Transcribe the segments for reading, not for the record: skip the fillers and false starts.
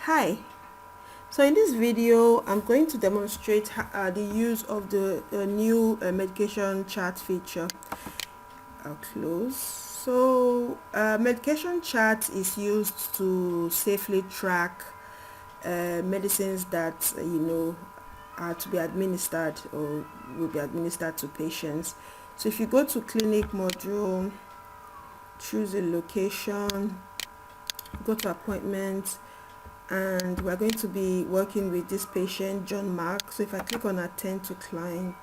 Hi, so in this video I'm going to demonstrate the use of the new medication chart feature. I'll close. So medication chart is used to safely track medicines that are to be administered or will be administered to patients. So if you go to clinic module, choose a location, go to appointments, and we're going to be working with this patient John Mark. So if I click on attend to client,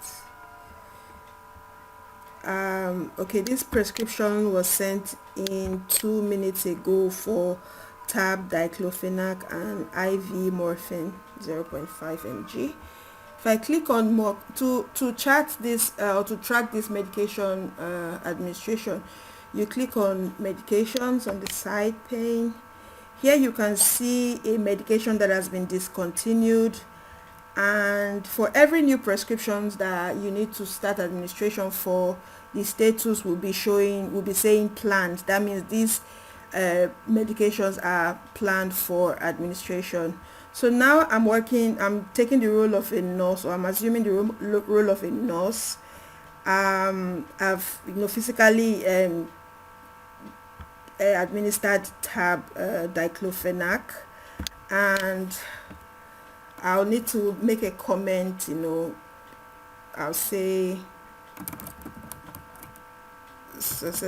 okay, this prescription was sent in 2 minutes ago for tab diclofenac and IV morphine 0.5 mg. If I click on more to chart this or to track this medication administration, you click on medications on the side pane. Here you can see a medication that has been discontinued, and for every new prescriptions that you need to start administration for, the status will be saying planned. That means these medications are planned for administration. So now I'm taking the role of a nurse, or I'm assuming the role of a nurse. I've physically administered tab diclofenac, and I'll need to make a comment. I'll say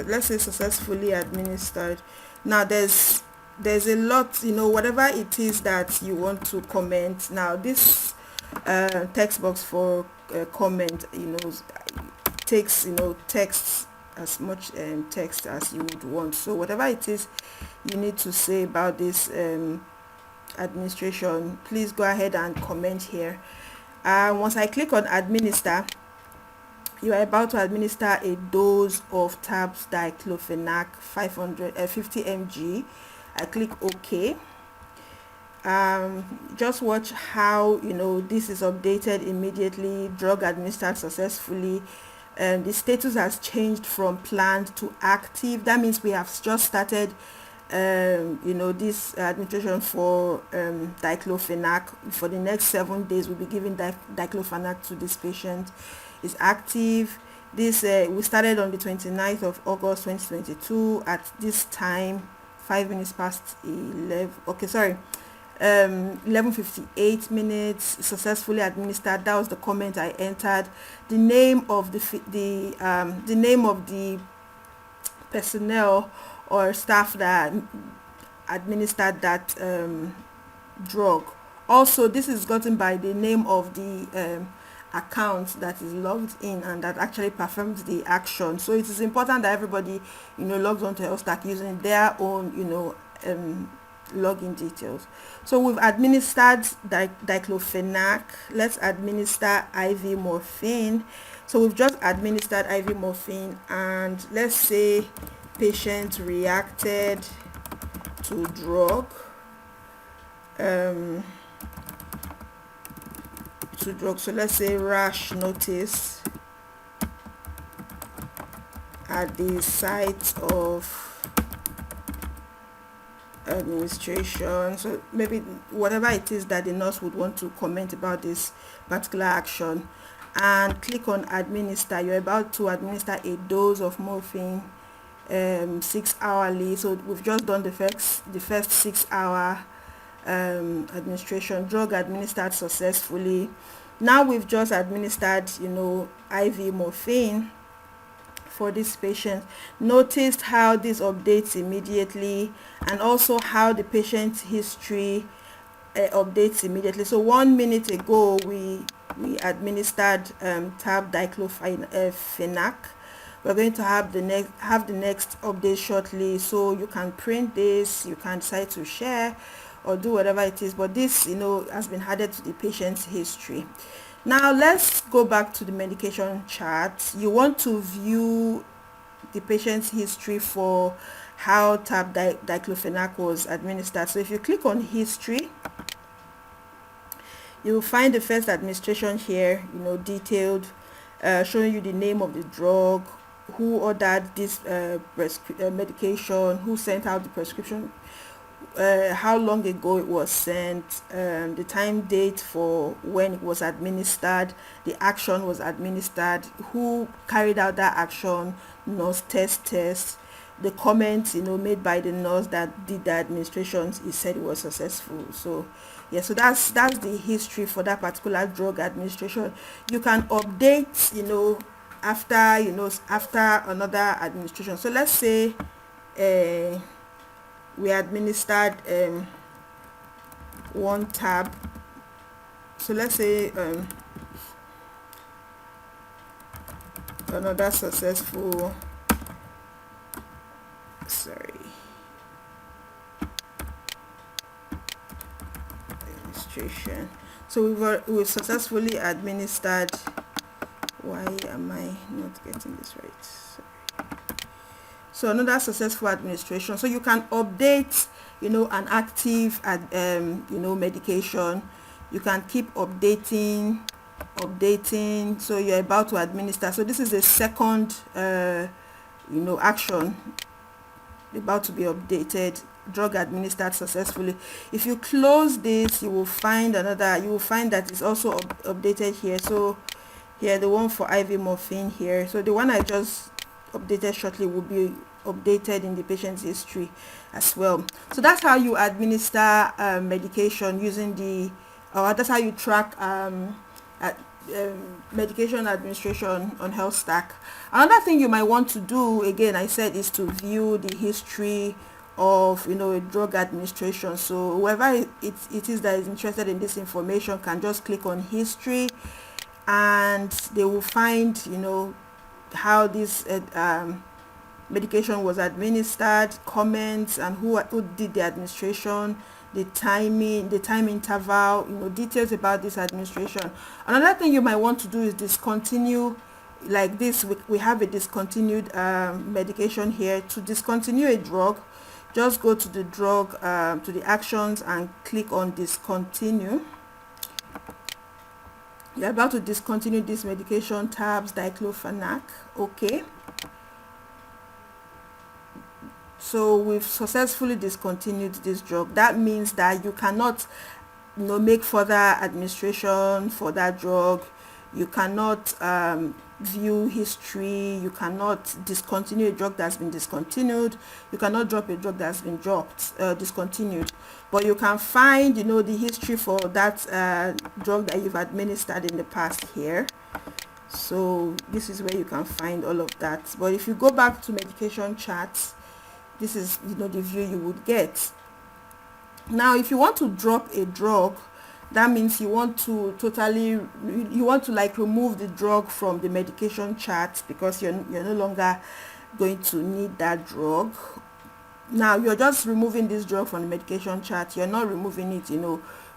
let's say successfully administered. Now there's a lot, whatever it is that you want to comment. Now this text box for comment takes text as much text as you would want. So whatever it is you need to say about this administration, please go ahead and comment here. Once I click on administer, you are about to administer a dose of tabs diclofenac 50 mg. I click OK. Just watch how this is updated immediately. Drug administered successfully. The status has changed from planned to active. That means we have just started this administration for diclofenac. For the next 7 days we'll be giving diclofenac to this patient. Is active. This we started on the 29th of August 2022 at this time, 5 minutes past 11. Okay, sorry, 11:58 minutes. Successfully administered. That was the comment I entered. The name of the name of the personnel or staff that administered that drug. Also, this is gotten by the name of the account that is logged in and that actually performs the action. So it is important that everybody logs on to Healthstack using their own login details. So we've administered diclofenac. Let's administer IV morphine. So we've just administered IV morphine, and let's say patient reacted to drug. So let's say rash notice at the site of administration. So maybe whatever it is that the nurse would want to comment about this particular action, and click on administer. You're about to administer a dose of morphine 6 hourly. So we've just done the first 6 hour administration. Drug administered successfully. Now we've just administered IV morphine for this patient. Noticed how this updates immediately, and also how the patient's history updates immediately. So 1 minute ago we administered tab diclofenac. We're going to have the next update shortly, so you can print this, you can decide to share or do whatever it is, but this has been added to the patient's history. Now let's go back to the medication chart. You want to view the patient's history for how tab diclofenac was administered. So if you click on history, you will find the first administration here, detailed, showing you the name of the drug, who ordered this medication, who sent out the prescription, how long ago it was sent, the time date for when it was administered, the action was administered, who carried out that action, nurse test, the comments made by the nurse that did the administration, he said it was successful. So yeah, so that's the history for that particular drug administration. You can update after after another administration. So let's say we administered one tab. So let's say another successful administration. So we've successfully administered. Why am I not getting this right? Sorry. So another successful administration. So you can update an active medication. You can keep updating. So you're about to administer. So this is a second action about to be updated, drug administered successfully. If you close this, you will find that it's also updated here. So here, the one for IV morphine here. So the one I just updated shortly will be updated in the patient's history as well. So that's how you administer medication using that's how you track medication administration on Healthstack. Another thing you might want to do, again, I said, is to view the history of a drug administration. So whoever it is that is interested in this information can just click on history, and they will find how this medication was administered, comments, and who did the administration, the time interval, details about this administration. Another thing you might want to do is discontinue. Like this, we have a discontinued medication here. To discontinue a drug, just go to the drug, to the actions, and click on discontinue. You're about to discontinue this medication, tabs diclofenac. Okay. So we've successfully discontinued this drug. That means that you cannot make further administration for that drug. You cannot view history. You cannot discontinue a drug that's been discontinued. You cannot drop a drug that's been discontinued. But you can find the history for that drug that you've administered in the past here. So this is where you can find all of that. But if you go back to medication charts, this is the view you would get. Now if you want to drop a drug, that means you want to remove the drug from the medication chart because you're no longer going to need that drug. Now you're just removing this drug from the medication chart. You're not removing it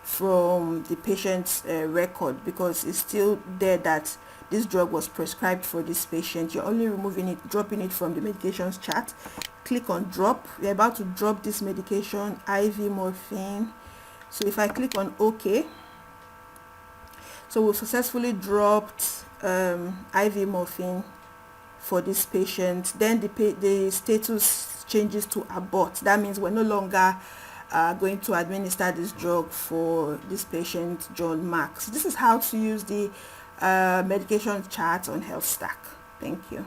from the patient's record, because it's still there that this drug was prescribed for this patient. You're only dropping it from the medications chart. Click on drop. We're about to drop this medication, IV morphine. So if I click on OK, so we've successfully dropped IV morphine for this patient. Then the status changes to abort. That means we're no longer going to administer this drug for this patient, John Mark. So this is how to use the medication chart on Healthstack. Thank you.